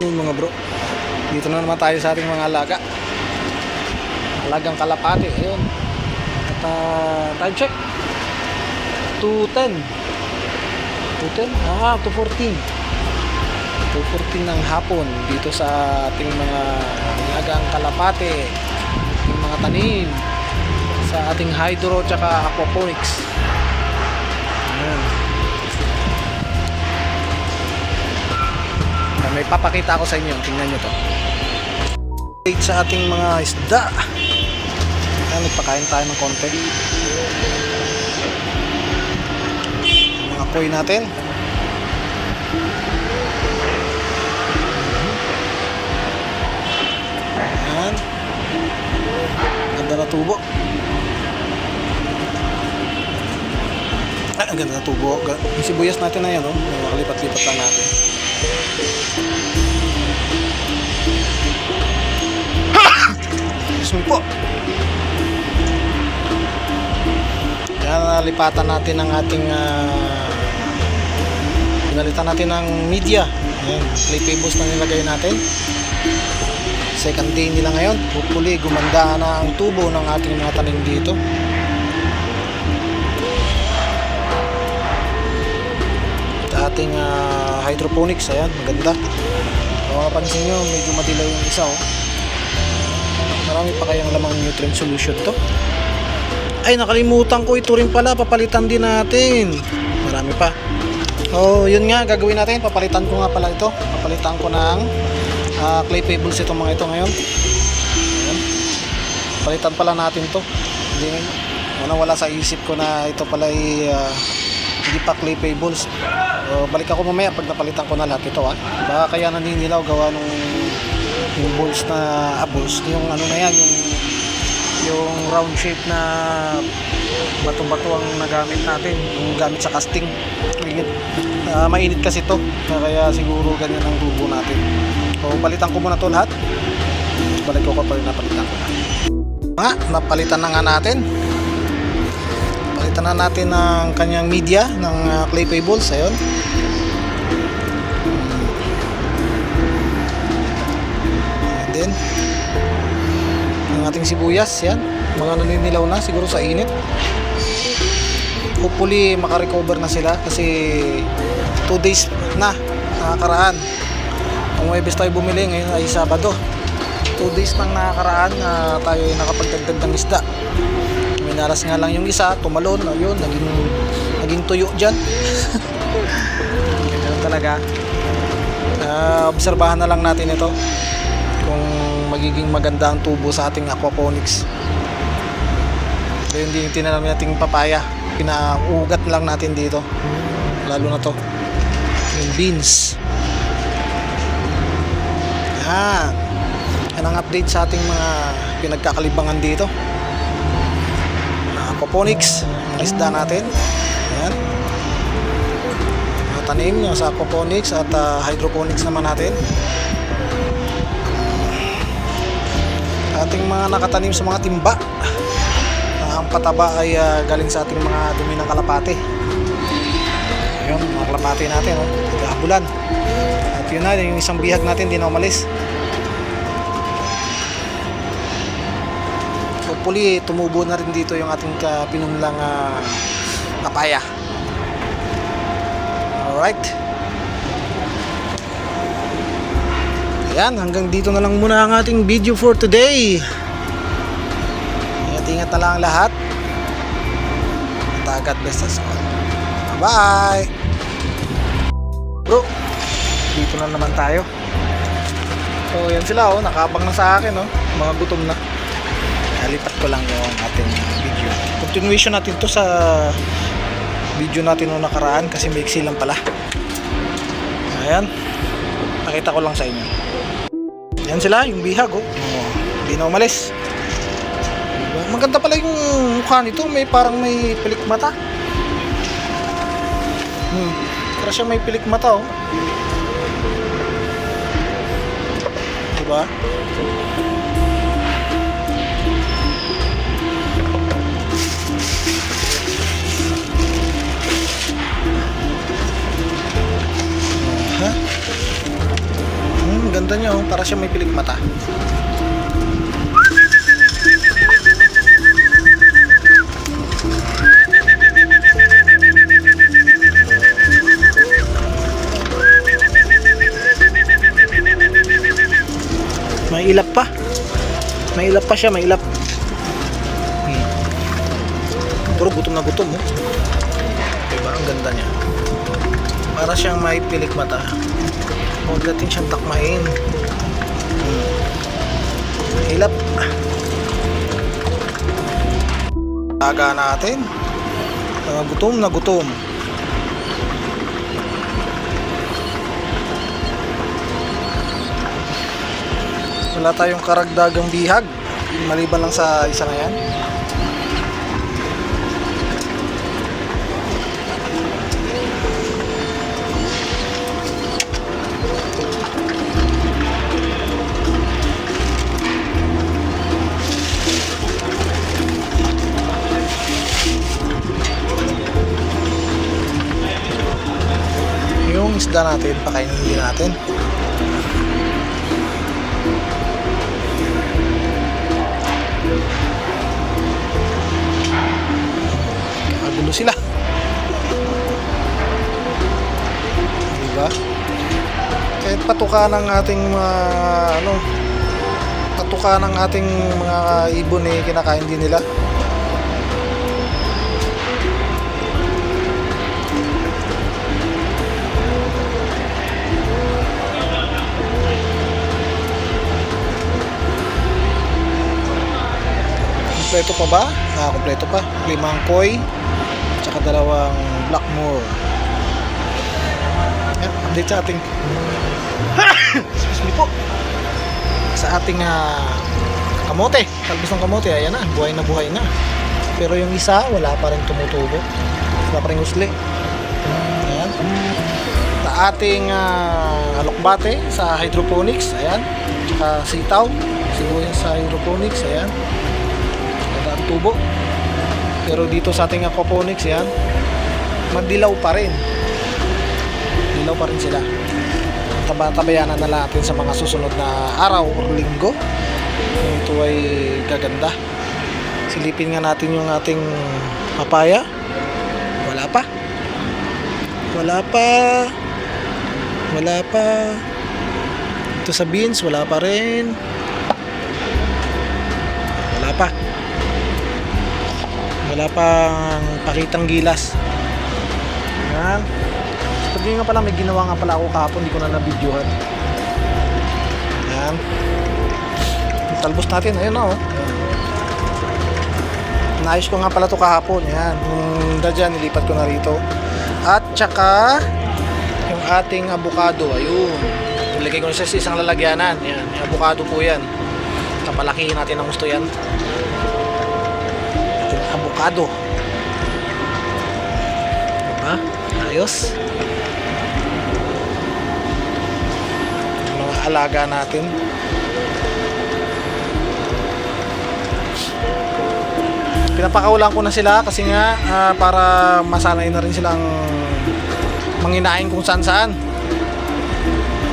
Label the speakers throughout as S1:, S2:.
S1: Mga bro, dito na naman tayo sa ating mga alagang kalapati. Ayun. At time check 2:10 2:14 ng hapon dito sa ating mga alagang kalapati, yung mga tanim sa ating hydro tsaka aquaponics. Ayan. May papakita ako sa inyo, tingnan nyo to. Sa ating mga isda, nagpakain tayo ng konti. Mga koi natin. Ayan. Ganda na tubo. Ang ganda na tubo. Yung sibuyas natin na yan, makalipat-lipat lang natin. Excuse me po. Yan, nalipatan natin ang ating pinalitan natin ng media. Ayan, clay pebbles na nilagay natin. Second day nila ngayon. Hopefully gumanda na ang tubo ng ating mga tanim dito. Ating hydroponics, ayan, maganda. Kung mapansin nyo, medyo madilaw yung isa, marami pa kayang lamang nutrient solution to. Ay, nakalimutan ko, ito rin pala, papalitan din natin. Marami pa. Yun nga, gagawin natin, papalitan ko nga pala ito. Papalitan ko ng clay pebbles itong mga ito ngayon. Ayan. Palitan pala natin to. Hindi, wala sa isip ko na ito pala ay hindi pa clay pebbles. Balik ako mamaya pag napalitan ko na lahat ito, baka kaya naninilaw gawa nung yung balls na balls, yung ano na yan, yung round shape na bato-bato ang nagamit natin, yung gamit sa casting. Mainit kasi ito, kaya siguro ganyan ang tubo natin. Palitan ko muna ito lahat. Balik ko kapag napalitan ko na. Napalitan na nga natin. Palitan na natin ang kanyang media ng clay pebbles. Ayun. And then ang ating sibuyas, yan, mga naninilaw na siguro sa init. Hopefully makarecover na sila kasi 2 days na nakakaraan. Ang Huwebes tayo bumili, ngayon ay Sabado. 2 days nang nakakaraan na tayo ay nakapagdagdag ng isda. Minalas nga lang yung isa, tumalon, ayun, naging tuyo dyan. Ganyan talaga. Obserbahan na lang natin ito kung magiging maganda ang tubo sa ating aquaponics. So yung tinanim nating papaya, pinaugat lang natin dito, lalo na to yung beans. Yan ang update sa ating mga pinagkakalibangan dito. Aquaponics, ang isda natin. Ayan. Mga tanim sa aquaponics at hydroponics naman natin. Ating mga nakatanim sa mga timba. Ang pataba ay galing sa ating mga dumi ng kalapate. Ayun, mga kalapate natin, naghahabulan. At yun na, yung isang bihag natin di na umalis. Hopefully tumubo na rin dito yung ating pinunlang papaya. Alright. Ayan, hanggang dito na lang muna ang ating video for today. Ingat na lang lahat. God bless us all. Bye. Bro, dito na naman tayo. So yan sila, nakabang na sa akin, mga gutom na. Nalipat ko lang yung ating video. Continuation natin to sa video natin noong nakaraan kasi maiksi lang pala. Ayan, nakita ko lang sa inyo. Yan sila, yung bihag, hindi na umalis. Maganda pala yung mukha nito, parang may pilik mata. Para siya may pilik mata, diba? ganda niya, oh. Para siya may pilik mata. May ilap pa. May ilap pa siya, may ilap. Pero gutom na gutom, oh. Diba, ang ganda niya. Para siyang may pilik mata. Huwag natin siyang takmain. Hilap. Taga natin. Gutom na gutom. Wala tayong karagdagang bihag. Maliban lang sa isa na yan. Yung isda natin, pakainin din natin. Kagulo sila. Diba? Kahit patuka ng ating mga patuka ng ating mga ibon eh, kinakain din nila. Kompleto pa ba? Kompleto pa. 5 koi, tsaka 2 blackmore. Yan, update sa ating excuse me po. Sa ating kamote. Talbos ng kamote, ayan na, buhay na. Pero yung isa, wala pa rin tumutubo. Wala pa rin usli. Ayan. Sa ating alokbate sa hydroponics, ayan. Tsaka sitaw, sibuyas sa hydroponics, ayan. Tubo. Pero dito sa ating aquaponics, yan, magdilaw pa rin. Dilaw pa rin sila. Tabayanan na natin sa mga susunod na araw o linggo. Ito ay gaganda. Silipin nga natin yung ating papaya. Wala pa. Ito sa beans, wala pa rin. Wala pang pakitang gilas. Yan. Pagdi nga pala, may ginawa nga pala ako kahapon, hindi ko na nabidyohan. Yan. Talbos natin, ayun na, oh. Naayos ko nga pala to kahapon. Yan. Yung dadyan, nilipat ko na rito. At tsaka yung ating avocado, ayun. Ilagay ko na siya sa isang lalagyanan. Yan. Yung avocado po yan. Kapalakihin natin ang gusto yan. Avocado. Diba? Ayos. Mga alaga natin. Pinapakawalan ko na sila kasi nga para masanay na rin silang manginain kung saan saan.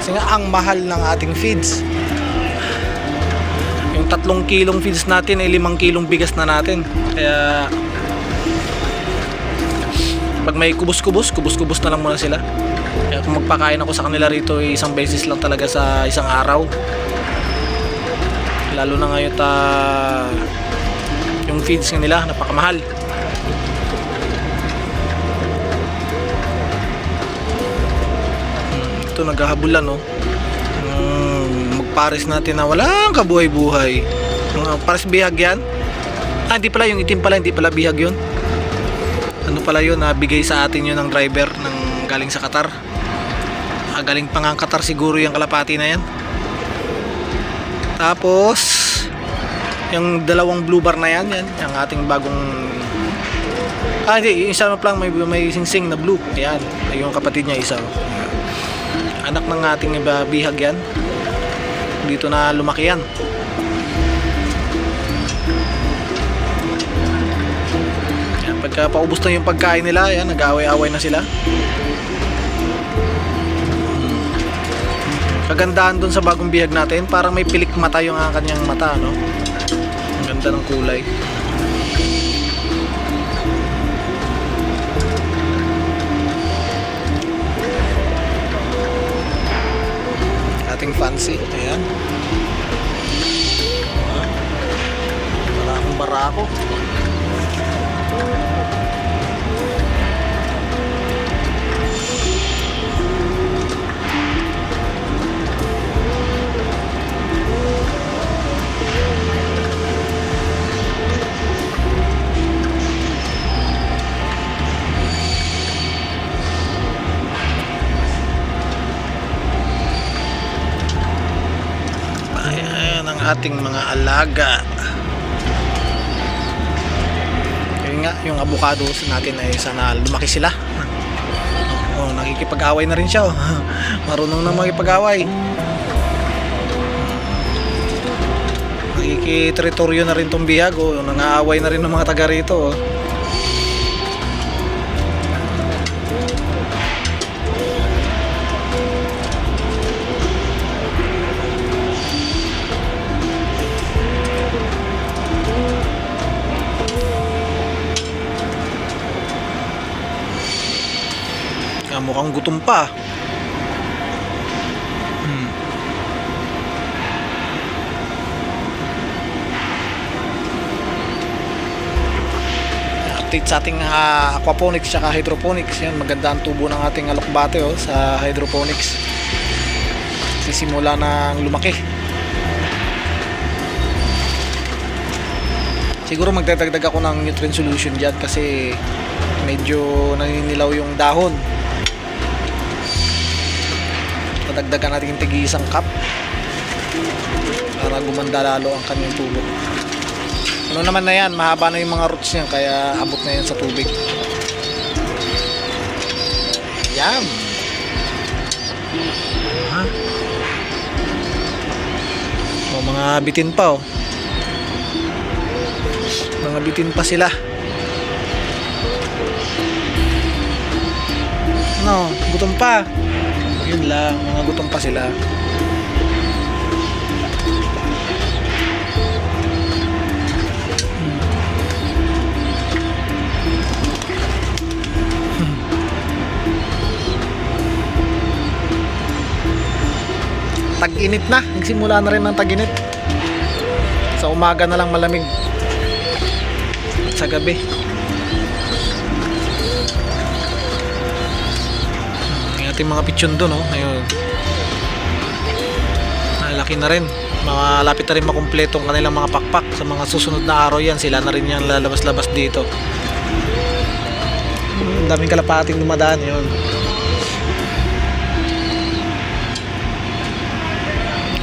S1: Kasi nga ang mahal ng ating feeds. Yung 3 kilong feeds natin ay 5 kilong bigas na natin. Kaya pag may kubos-kubos na lang muna sila. Kaya kung magpakain ako sa kanila rito ay isang beses lang talaga sa isang araw. Lalo na ngayon yung feeds nila napakamahal. Ito naghahabulan, no. Pares natin na walang kabuhay-buhay. Pares bihag yan. Hindi pala, yung itim pala, hindi pala bihag yun. Ano pala yun, bigay sa atin yun ng driver ng galing sa Qatar. Galing pa nga ang Qatar siguro yung kalapati na yan. Tapos yung 2 blue bar na yan, yung ating bagong hindi, yung isa na lang may singsing na blue. Yan, yung kapatid niya isa. Anak ng ating bihag yan. Dito na lumaki yan. Yan, pagka paubos na yung pagkain nila, yan, nag-aaway-away na sila. Kagandahan dun sa bagong bihag natin, parang may pilik mata yung kanyang mata, no? Ang ganda ng kulay. Ating fancy, ayan. Barakong barako. Ayan ang ating mga alaga. Yun nga, yung avocado natin ay sana lumaki sila. Oh, nakikipag-away na rin siya. Oh. Marunong na makipag-away. Nakikiterritoryo na rin tong bihag. Oh. Nangaaway na rin ng mga taga rito. Oh. Mukhang gutom pa. Update sa ating aquaponics at hydroponics. Yan, maganda ang tubo ng ating alokbate sa hydroponics. Sisimula ng lumaki. Siguro magdadagdag ako ng nutrient solution dyan kasi medyo naninilaw yung dahon. Dagdagan natin yung tig-isang cup para gumanda lalo ang kanyang tubo. Ano naman na yan, mahaba na yung mga roots niyan kaya abot na yan sa tubig. Yan. O, mga bitin pa mga bitin pa sila. No, gutom pa. Yun lang, mga gutom pa sila. Tag-init na, nagsimula na rin ng tag-init. Sa umaga na lang malamig. At sa gabi ating mga pichon doon, ayun, malaki na rin, malapit na rin makumpleto ang kanilang mga pakpak. Sa mga susunod na araw yan, sila na rin yan lalabas-labas dito. Daming kalapating dumadaan yun.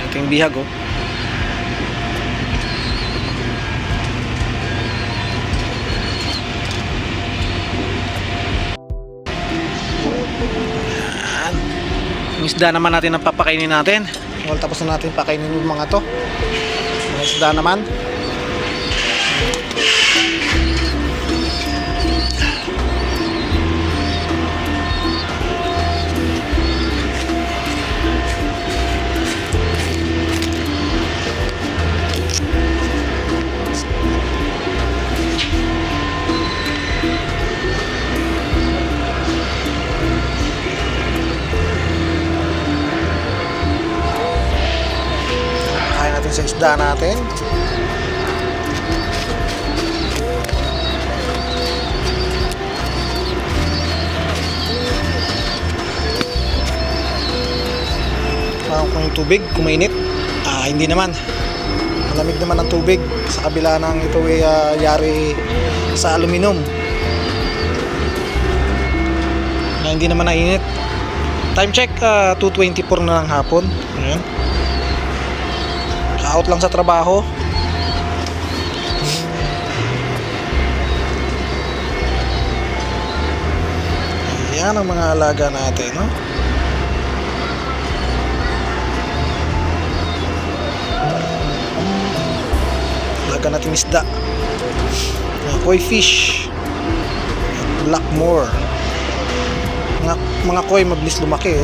S1: Ating bihag Yung isda naman natin ang papakainin natin. Well, tapos na natin pakainin yung mga to. Mga isda naman. Sa isda natin. Parang kung yung tubig, kumainit. Hindi naman. Malamig naman ang tubig. Sa kabila ng ito ay yari sa aluminum. Hindi naman nainit. Time check, 2:24 na ng hapon. Ayan. Out lang sa trabaho. Yan ang mga alaga natin, Alaga natin isda. Koi fish, blackmore. Mga koi mabilis lumaki.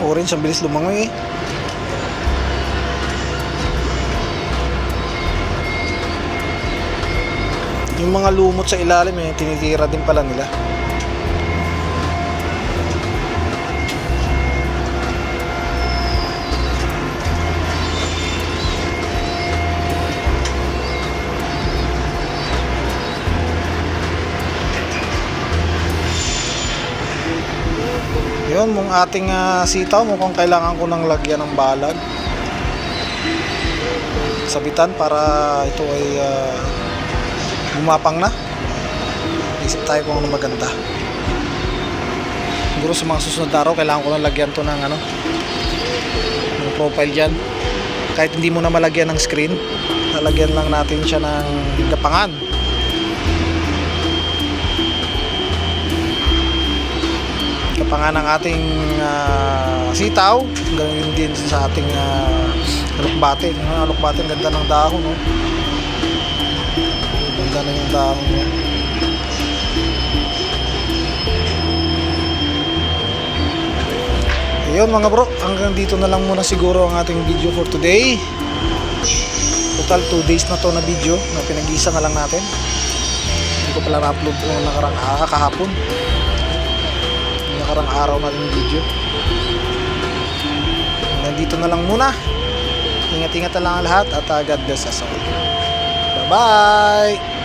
S1: orange, ang bilis lumangoy eh. Yung mga lumot sa ilalim eh, tinitira din pala nila. Yun, mong ating sitaw, mukhang kailangan ko ng lagyan ng balag. Sabitan para ito ay gumapang na. Isip tayo kung ano maganda. Siguro sa mga susunod na araw, kailangan ko na lagyan to ng ng profile dyan. Kahit hindi mo na malagyan ng screen, lalagyan lang natin siya ng gapangan. Gapangan ng ating sitaw. Ganun din sa ating alokbate. Alokbate, ang ganda ng dahon, no? Ganda na yung dahon niya. Ayun mga bro, hanggang dito na lang muna siguro ang ating video for today. Total 2 days na to na video na pinag-isa na lang natin. Hindi ko pala na-upload nung nakarang kahapon. Nakarang araw natin yung video. Nandito na lang muna. Ingat-ingat na lang ang lahat at God bless us all. Bye bye.